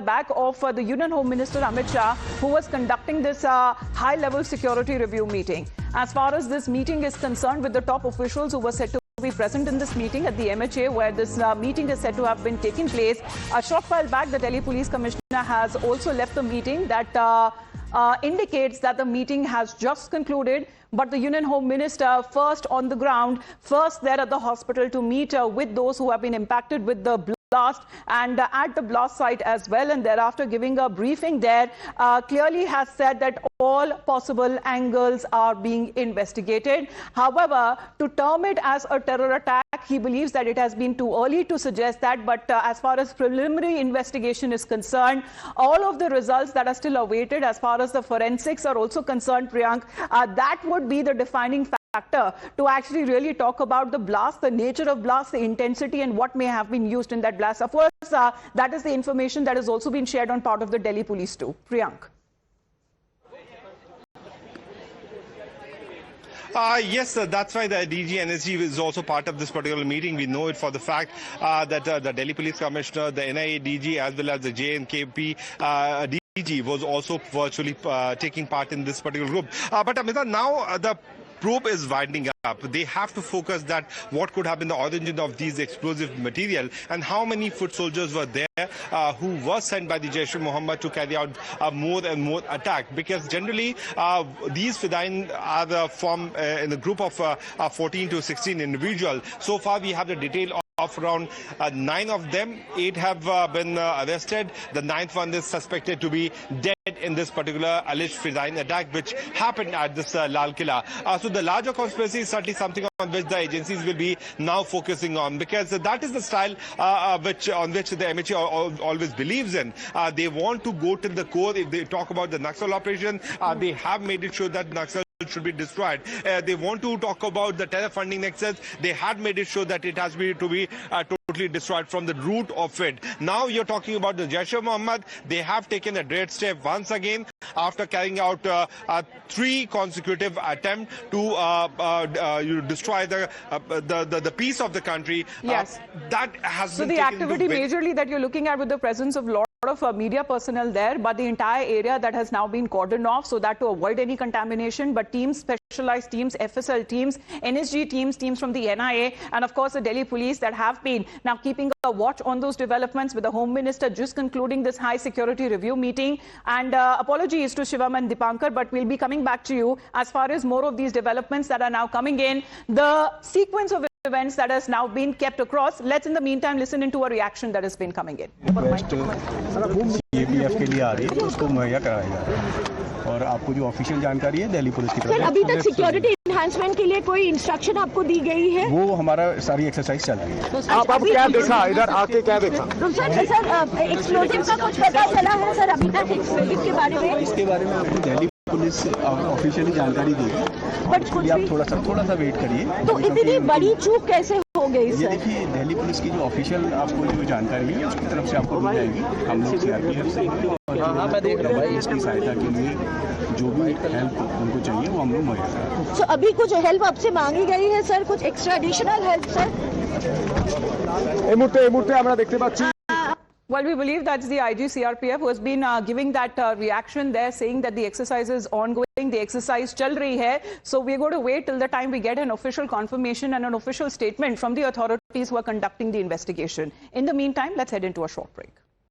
back of the Union Home Minister Amit Shah, who was conducting this high-level security review meeting. As far as this meeting is concerned, with the top officials who were said to be present in this meeting at the MHA, where this meeting is said to have been taking place. A short while back, the Delhi Police Commissioner has also left the meeting. That indicates that the meeting has just concluded. But the Union Home Minister, first on the ground, first there at the hospital to meet with those who have been impacted with the blast and at the blast site as well, and thereafter giving a briefing there, clearly has said that all possible angles are being investigated. However, to term it as a terror attack, he believes that it has been too early to suggest that. But as far as preliminary investigation is concerned, all of the results that are still awaited as far as the forensics are also concerned, Priyank, that would be the defining factor to actually really talk about the blast, the nature of blast, the intensity, and what may have been used in that blast. Of course, that is the information that has also been shared on part of the Delhi police too. Priyank. Yes, that's why the DG NSG is also part of this particular meeting. We know it for the fact that the Delhi Police Commissioner, the NIA DG, as well as the JNKP DG was also virtually taking part in this particular group. But Amita, now the probe is winding up. They have to focus that what could have been the origin of these explosive material and how many foot soldiers were there who were sent by the Jaish-e-Mohammed to carry out more and more attack. Because generally these Fidain are from in a group of 14 to 16 individuals. So far we have the detail of around 9 of them. 8 have been arrested. The 9th one is suspected to be dead in this particular alleged Fidain attack which happened at this Lal Killa. So the larger conspiracy is certainly something on which the agencies will be now focusing on, because that is the style on which the MHA always believes in. They want to go to the core. If they talk about the Naxal operation, they have made it sure that Naxal should be destroyed. They want to talk about the terror funding nexus. They had made it sure that it has to be totally destroyed from the root of it. Now you're talking about the Jaish-e-Mohammed. They have taken a dread step once again after carrying out 3 consecutive attempts to destroy the peace of the country. Yes. That has so been the activity majorly that you're looking at with the presence of lot of media personnel there, but the entire area that has now been cordoned off so that to avoid any contamination. But teams, specialized teams, FSL teams, NSG teams, teams from the NIA, and of course the Delhi police that have been now keeping a watch on those developments, with the Home Minister just concluding this high security review meeting. And apologies to Shivam and Dipankar, but we'll be coming back to you as far as more of these developments that are now coming in. The sequence of events that has now been kept across. Let's in the meantime listen into a reaction that has been coming in. CAPF के लिए आ रही है तो उसको मुहैया कराया जा रहा है और आपको जो ऑफिशियल जानकारी है दिल्ली पुलिस की तरफ से अभी तक सिक्योरिटी एनहांसमेंट के लिए कोई इंस्ट्रक्शन आपको दी गई है? वो हमारा सारी एक्सरसाइज चल रही है। आप क्या देखा इधर आके, क्या देखा? सर एक्सप्लोजिव का कुछ पता चला है सर अभी तक एक्सप्लोजिव के बारे में? इसके बारे में आपको दिल्ली पुलिस ऑफिशियली जानकारी देगी, बट आप थोड़ा सा वेट करिए। तो इतनी बड़ी चूक कैसे हो गई सर? ये देखिए दिल्ली पुलिस की जो ऑफिशियल आपको जो जानकारी है उसकी तरफ से आपको मिल जाएगी। हम लोग CRPF से मैं देख रहा हूँ इसकी सहायता के लिए जो भी हेल्प उनको चाहिए वो हम लोग मुहैया करेंगे। तो अभी कुछ हेल्प आपसे मांगी गई है सर, कुछ एक्स्ट्रा एडिशनल हेल्प सर? এই মুহূর্তে আমরা দেখতে পাচ্ছি। Well, we believe that's the IG CRPF who has been giving that reaction there, saying that the exercise is ongoing, the exercise chal rahi hai. So we're going to wait till the time we get an official confirmation and an official statement from the authorities who are conducting the investigation. In the meantime, let's head into a short break.